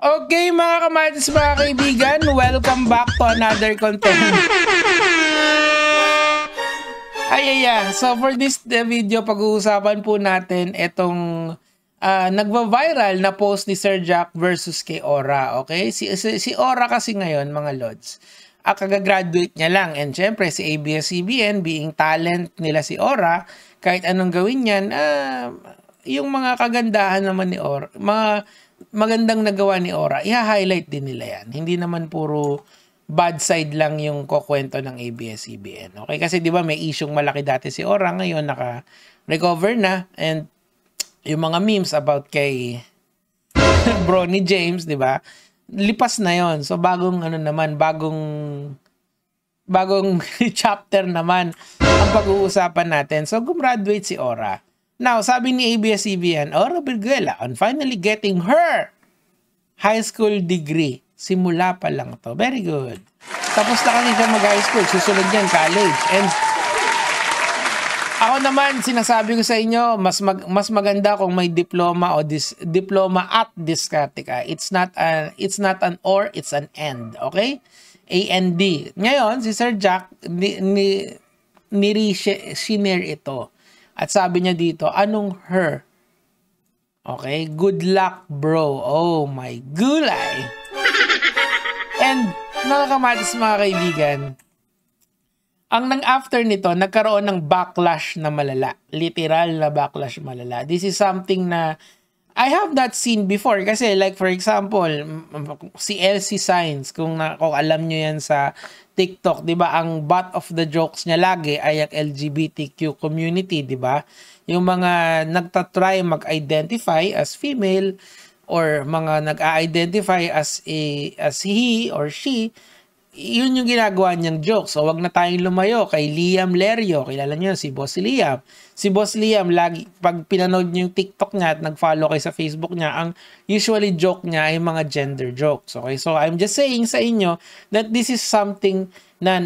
Okay mga kamatis, mga kaibigan, welcome back to another content. So for this video, pag-uusapan po natin itong nagva-viral na post ni Sir Jack versus kay Aura. Okay? Si Aura kasi ngayon, mga lods, kagagraduate niya lang. And syempre, si ABS-CBN, being talent nila si Aura, kahit anong gawin niyan, yung mga kagandahan naman ni Aura, mga magandang nagawa ni Aura, i-highlight din nila yan. Hindi naman puro bad side lang yung kukwento ng ABS-CBN. Okay? Kasi di ba may isyong malaki dati si Aura, ngayon naka-recover na, and yung mga memes about kay bro ni James, di ba? Lipas na yon. So bagong bagong chapter naman ang pag-uusapan natin. So gumraduate si Aura. Now, sabi ni ABS-CBN, Aura Berguela on finally getting her high school degree. Simula pa lang to. Very good. Tapos na kasi siya mag-high school. Susunod yan, college. And ako naman, sinasabi ko sa inyo, mas maganda kung may diploma o diploma at diskarte ka. It's not an or, it's an and. Okay? A-N-D. Ngayon, si Sir Jack, sinare ito. At sabi niya dito, anong her? Okay? Good luck, bro. Oh my gulay. And, nakakamatis mga kaibigan, ang after nito, nagkaroon ng backlash na malala. Literal na backlash malala. This is something na I have not seen before. Kasi like for example, si Elsie Sainz, kung alam nyo yan sa TikTok, di ba, ang butt of the jokes niya lagi ay ang LGBTQ community, di ba? Yung mga nagtatry mag-identify as female or mga nag-a-identify as he or she, yun yung ginagawa niyang joke. So, wag na tayong lumayo kay Liam Lerio. Kilala niyo si Boss Liam. Si Boss Liam, lagi, pag pinanood niyo yung TikTok niya at nag-follow kayo sa Facebook niya, ang usually joke niya ay mga gender jokes. Okay? So, I'm just saying sa inyo that this is something na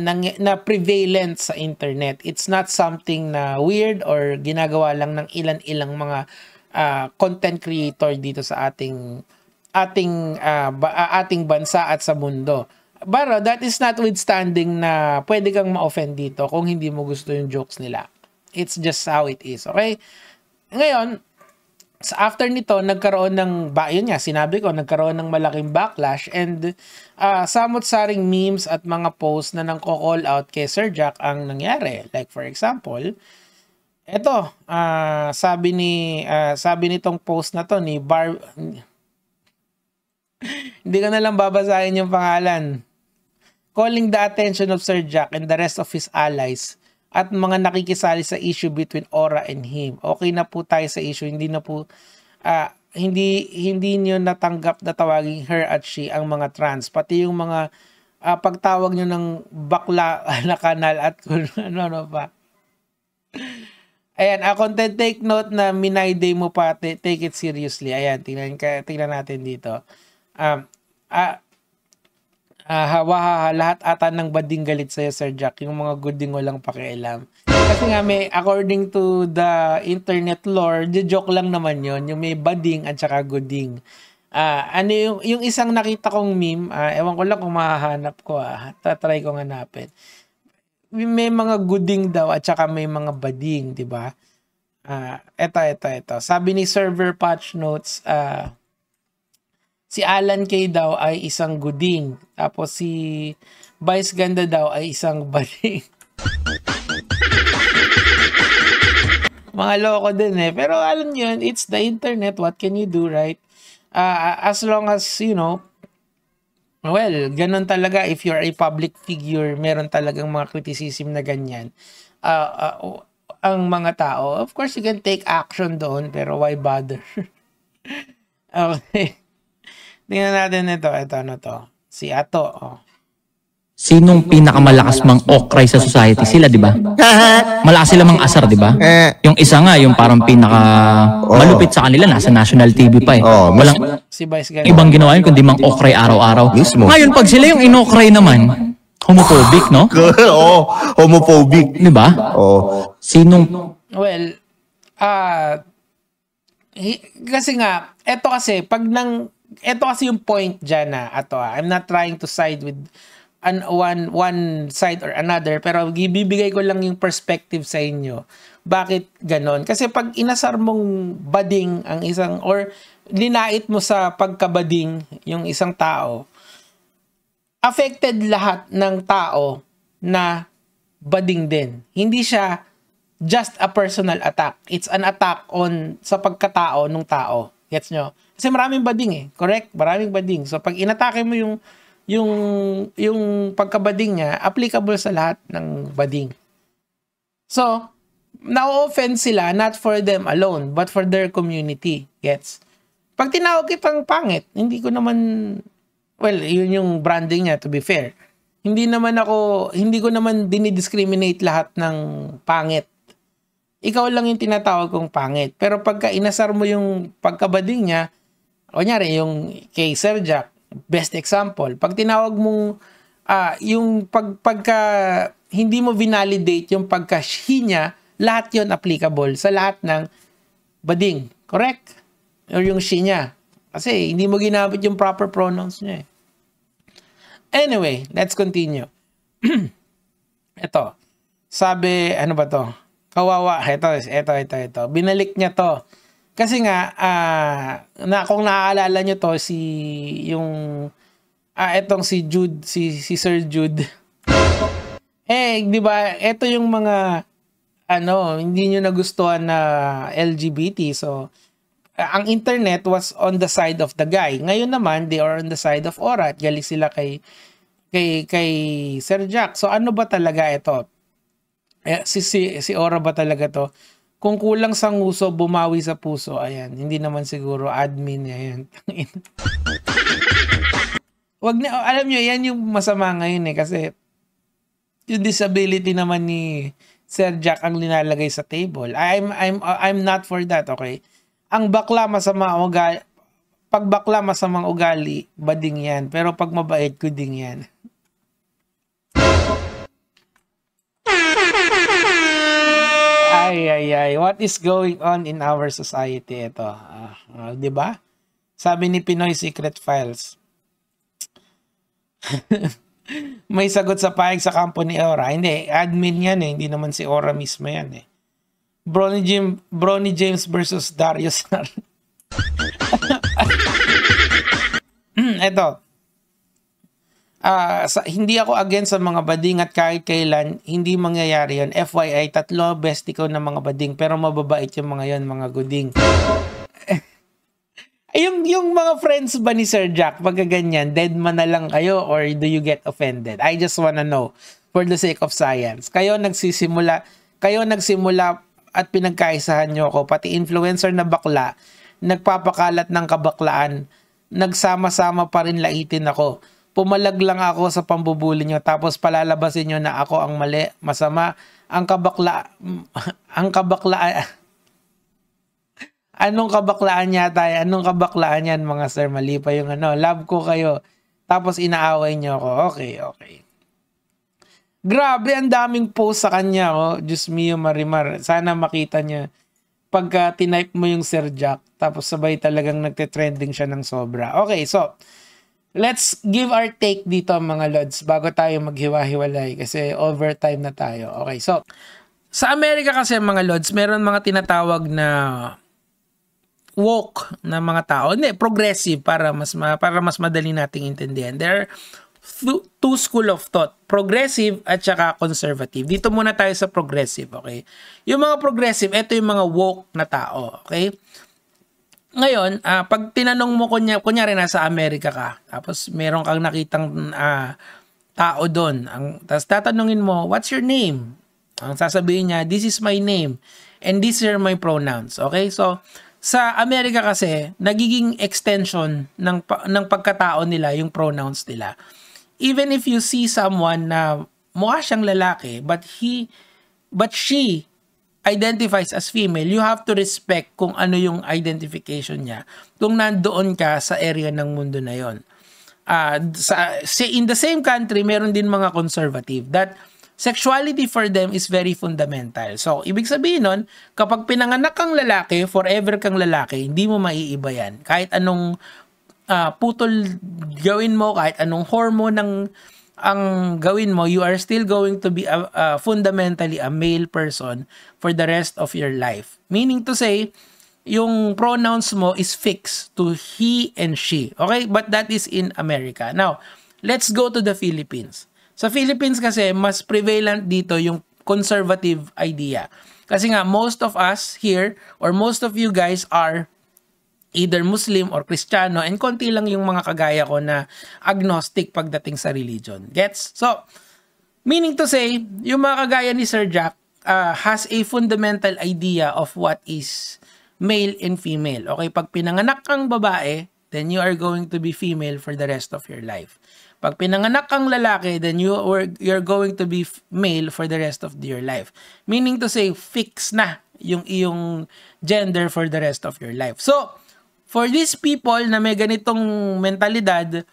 prevalent sa internet. It's not something na weird or ginagawa lang ng ilan-ilang mga content creator dito sa ating bansa at sa mundo. Pero that is notwithstanding na pwede kang ma-offend dito kung hindi mo gusto yung jokes nila. It's just how it is, okay? Ngayon, after nito, nagkaroon ng, yun nga, sinabi ko, nagkaroon ng malaking backlash and samot-saring memes at mga posts na nang-call out kay Sir Jack ang nangyari. Like for example, eto, sabi nitong post na to ni hindi ko na lang babasahin yung pangalan. Calling the attention of Sir Jack and the rest of his allies at mga nakikisali sa issue between Aura and him. Okay na po tayo sa issue. Hindi na po, hindi nyo natanggap na tawaging her at she ang mga trans. Pati yung mga pagtawag nyo ng bakla na kanal at kung ano pa. Ayan, content take note na minayday mo pa, take it seriously. Ayan, tingnan natin dito. Lahat ata ng bading galit sa'yo, Sir Jack. Yung mga gooding walang pakialam. Kasi nga according to the internet lore, joke lang naman yon, yung may bading at saka gooding. Yung isang nakita kong meme, ewan ko lang kung mahahanap ko, tatry kong hanapin. May mga gooding daw at saka may mga bading, di ba? Ito. Sabi ni Server Patch Notes, si Alan Kay daw ay isang guding. Tapos si Vice Ganda daw ay isang bading. Mga loko din Pero alam nyo yun, it's the internet. What can you do, right? As long as, you know, well, ganun talaga. If you're a public figure, meron talagang mga criticism na ganyan. Ang mga tao, of course, you can take action doon, pero why bother? Okay. Tingnan natin ito. Ito na to. Si Ato. Oh. Sinong pinakamalakas mang okray sa society? Sila, di ba? Malakas sila mang asar, di ba? Yung isa nga, yung parang malupit sa kanila, nasa national TV pa eh. Walang si ibang ginawa yun, kundi mang okray araw-araw. Ngayon, pag sila yung inokray naman, homophobic, no? Homophobic. Di ba? Sinong... Well, kasi nga, eto kasi, pag ito kasi yung point dyan na I'm not trying to side with one side or another, pero ibibigay ko lang yung perspective sa inyo. Bakit ganon? Kasi pag inasar mong bading ang isang, or linait mo sa pagkabading yung isang tao, affected lahat ng tao na bading din. Hindi siya just a personal attack. It's an attack on sa pagkatao ng tao. Gets nyo? Kasi maraming bading eh. Correct? Maraming bading. So pag inatake mo yung pagkabading niya, applicable sa lahat ng bading. So, na-offend sila not for them alone, but for their community. Gets? Pag tinawag kitang pangit, hindi ko naman, well, yun yung branding niya, to be fair. Hindi ko naman dinidiscriminate lahat ng pangit. Ikaw lang yung tinatawag kong pangit. Pero pagka inasar mo yung pagkabading niya, kunyari yung kay Sir Jack, best example, pag tinawag mong yung pagka hindi mo validate yung pagka-she niya, lahat yon applicable sa lahat ng bading. Correct? Or yung she niya. Kasi hindi mo ginamit yung proper pronouns niya eh. Anyway, let's continue. Ito. Sabi, ano ba to? Kawawa. Ito. Binalik niya to. Kasi nga, kung naaalala nyo to, etong si Jude, si Sir Jude. Di ba, ito yung mga, hindi nyo nagustuhan na LGBT. So, ang internet was on the side of the guy. Ngayon naman, they are on the side of Aura. At galing sila kay Sir Jack. So, ano ba talaga ito? Si Aura ba talaga to? Kung kulang sa nguso, bumawi sa puso. Ayan, hindi naman siguro admin. Ayan. Alam nyo, yan yung masama ngayon eh. Kasi yung disability naman ni Sir Jack ang linalagay sa table. I'm not for that, okay? Ang bakla masama ugali. Pag bakla masamang ugali, bading yan. Pero pag mabait, kuding yan. Ay. What is going on in our society? Ito. Diba? Sabi ni Pinoy Secret Files. May sagot sa pahig sa kampo ni Aura. Hindi, admin yan eh. Hindi naman si Aura mismo yan eh. Bronny James versus Darius. Ito. Hindi ako against sa mga bading at kahit kailan hindi mangyayari yon. FYI, 3 bestie ko na mga bading pero mababait yung mga yon, mga guding. yung mga friends ba ni Sir Jack, pagka ganyan, dead man na lang kayo or do you get offended? I just wanna know for the sake of science. Kayo nagsimula at pinagkaisahan nyo ako, pati influencer na bakla, nagpapakalat ng kabaklaan, nagsama-sama pa rin laitin ako. Pumalag lang ako sa pambubuli nyo tapos palalabasin nyo na ako ang mali, masama, ang kabaklaan. Anong kabaklaan yata? Anong kabaklaan yan mga sir? Mali pa yung love ko kayo. Tapos inaaway nyo ako. Okay. Grabe, ang daming post sa kanya. Diyos mio Marimar. Sana makita niya. Pagka tinype mo yung Sir Jack, tapos sabay talagang nagte-trending siya ng sobra. Okay, so, let's give our take dito mga lods bago tayo maghiwa-hiwalay kasi overtime na tayo. Okay, so, sa Amerika kasi mga lods, meron mga tinatawag na woke na mga tao. Hindi, progressive para mas madali nating intindihan. There are two school of thought, progressive at saka conservative. Dito muna tayo sa progressive, okay? Yung mga progressive, ito yung mga woke na tao, okay? Ngayon, pag tinanong mo kunyari nasa Amerika ka, tapos meron kang nakitang tao doon, tapos tatanungin mo, what's your name? Ang sasabihin niya, this is my name and these are my pronouns, okay? So, sa Amerika kasi, nagiging extension ng pagkatao nila yung pronouns nila. Even if you see someone na mukha siyang lalaki, but she identifies as female, you have to respect kung ano yung identification niya kung nandoon ka sa area ng mundo na yon. In the same country, meron din mga conservative that sexuality for them is very fundamental. So, ibig sabihin nun, kapag pinanganak kang lalaki, forever kang lalaki, hindi mo maiiba yan. Kahit anong putol gawin mo, kahit anong hormone ang gawin mo, you are still going to be fundamentally a male person for the rest of your life. Meaning to say, yung pronouns mo is fixed to he and she. Okay? But that is in America. Now, let's go to the Philippines. Sa Philippines kasi, mas prevalent dito yung conservative idea. Kasi nga, most of us here, or most of you guys are either Muslim or Kristiyano, and konti lang yung mga kagaya ko na agnostic pagdating sa religion. Gets? So, meaning to say, yung mga kagaya ni Sir Jack has a fundamental idea of what is male and female. Okay? Pag pinanganak kang babae, then you are going to be female for the rest of your life. Pag pinanganak kang lalaki, then you're going to be male for the rest of your life. Meaning to say, fix na yung iyong gender for the rest of your life. So, for these people na may ganitong mentalidad,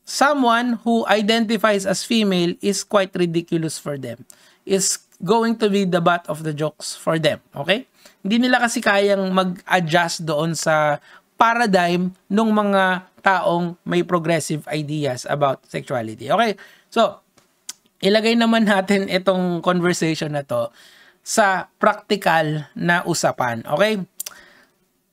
someone who identifies as female is quite ridiculous for them. Is going to be the butt of the jokes for them. Okay? Hindi nila kasi kayang mag-adjust doon sa paradigm ng mga taong may progressive ideas about sexuality. Okay? So, ilagay naman natin itong conversation na to sa practical na usapan. Okay?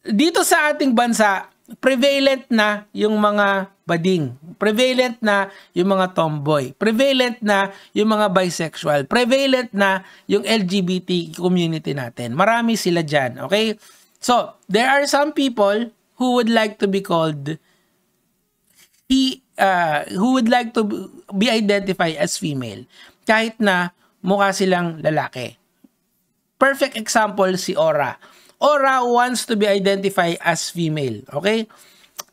Dito sa ating bansa, prevalent na yung mga bading. Prevalent na yung mga tomboy. Prevalent na yung mga bisexual. Prevalent na yung LGBT community natin. Marami sila dyan. Okay? So, there are some people who would like to be called who would like to be identified as female kahit na mukha silang lalaki. Perfect example si Aura. Aura wants to be identified as female. Okay?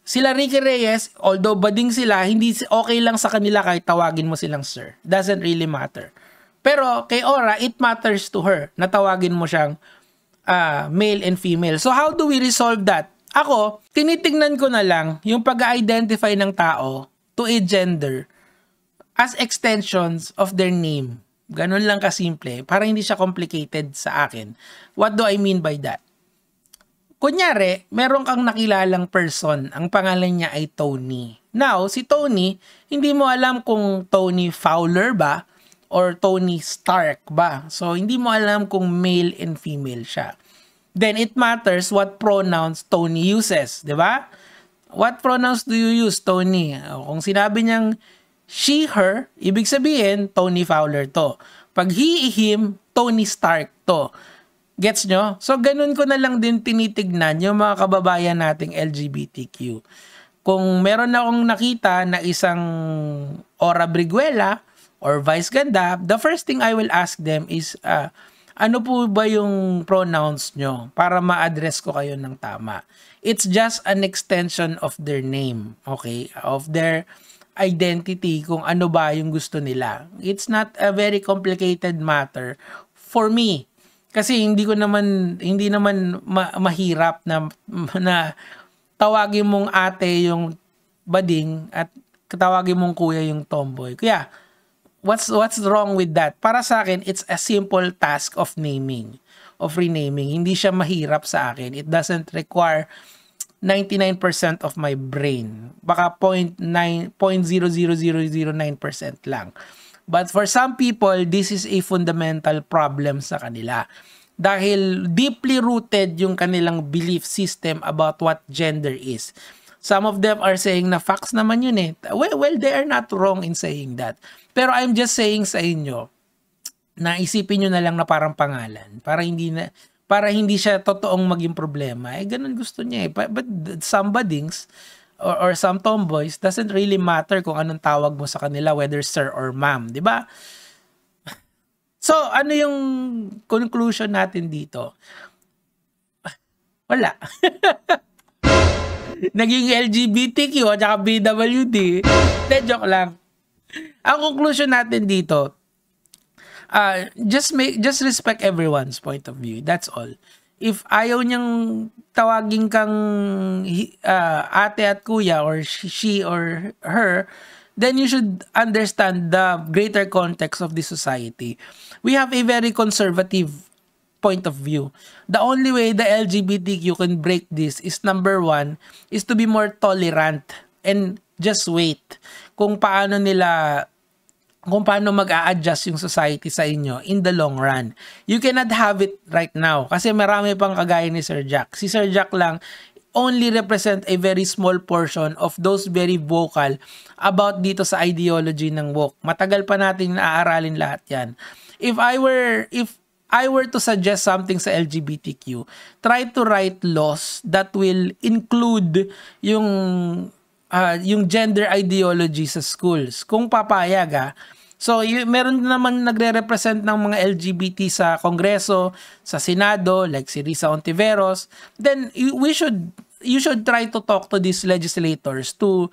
Sila Ricky Reyes, although bading sila, hindi okay lang sa kanila kahit tawagin mo silang sir. Doesn't really matter. Pero kay Aura, it matters to her na tawagin mo siyang male and female. So how do we resolve that? Ako, tinitingnan ko na lang yung pag-identify ng tao to a gender as extensions of their name. Ganun lang kasimple, para hindi siya complicated sa akin. What do I mean by that? Kunyari, meron kang nakilalang person, ang pangalan niya ay Tony. Now, si Tony, hindi mo alam kung Tony Fowler ba or Tony Stark ba. So, hindi mo alam kung male and female siya. Then, it matters what pronouns Tony uses, di ba? What pronouns do you use, Tony? Kung sinabi niyang she, her, ibig sabihin, Tony Fowler to. Pag he, him, Tony Stark to. Gets nyo? So, ganun ko na lang din tinitignan yung mga kababayan nating LGBTQ. Kung meron akong nakita na isang Aura Briguela or Vice Ganda, the first thing I will ask them is, ano po ba yung pronouns nyo para ma-address ko kayo ng tama? It's just an extension of their name, okay? Of their identity, kung ano ba yung gusto nila. It's not a very complicated matter for me. Kasi hindi naman mahirap na tawagin mong ate yung bading at tawagin mong kuya yung tomboy. Kaya, what's wrong with that? Para sa akin, it's a simple task of naming, of renaming. Hindi siya mahirap sa akin. It doesn't require 99% of my brain. Baka 0.00009% lang. But for some people, this is a fundamental problem sa kanila. Dahil deeply rooted yung kanilang belief system about what gender is. Some of them are saying na facts naman yun eh. Well, they are not wrong in saying that. Pero I'm just saying sa inyo, na isipin nyo na lang na parang pangalan. Para hindi siya totoong maging problema. Eh, ganun gusto niya eh. But some badings, or some tomboys, doesn't really matter kung anong tawag mo sa kanila, whether sir or ma'am, di ba? So, ano yung conclusion natin dito? Wala. Naging LGBTQ at saka BWD. Joke lang. Ang conclusion natin dito, just respect everyone's point of view. That's all. If ayaw niyang tawagin kang ate at kuya or she or her, then you should understand the greater context of the society. We have a very conservative point of view. The only way the LGBTQ can break this is, number one, is to be more tolerant and just wait kung paano mag-a-adjust yung society sa inyo in the long run. You cannot have it right now kasi marami pang kagaya ni Sir Jack. Si Sir Jack lang only represent a very small portion of those very vocal about dito sa ideology ng woke. Matagal pa natin naaaralin lahat yan. If I were to suggest something sa LGBTQ, try to write laws that will include yung gender ideology sa schools. Kung papayag So, meron naman nagre-represent ng mga LGBT sa Kongreso, sa Senado, like si Risa Ontiveros. Then, you should try to talk to these legislators to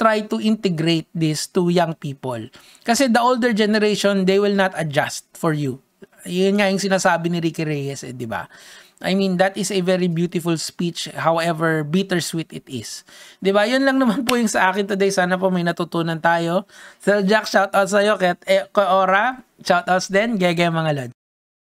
try to integrate this to young people. Kasi the older generation, they will not adjust for you. Yun nga yung sinasabi ni Ricky Reyes, di ba? I mean, that is a very beautiful speech, however bittersweet it is. Diba? Yun lang naman po yung sa akin today. Sana po may natutunan tayo. Sir Jack, shoutout sa'yo. Ora, shoutouts din. Gege mga lod.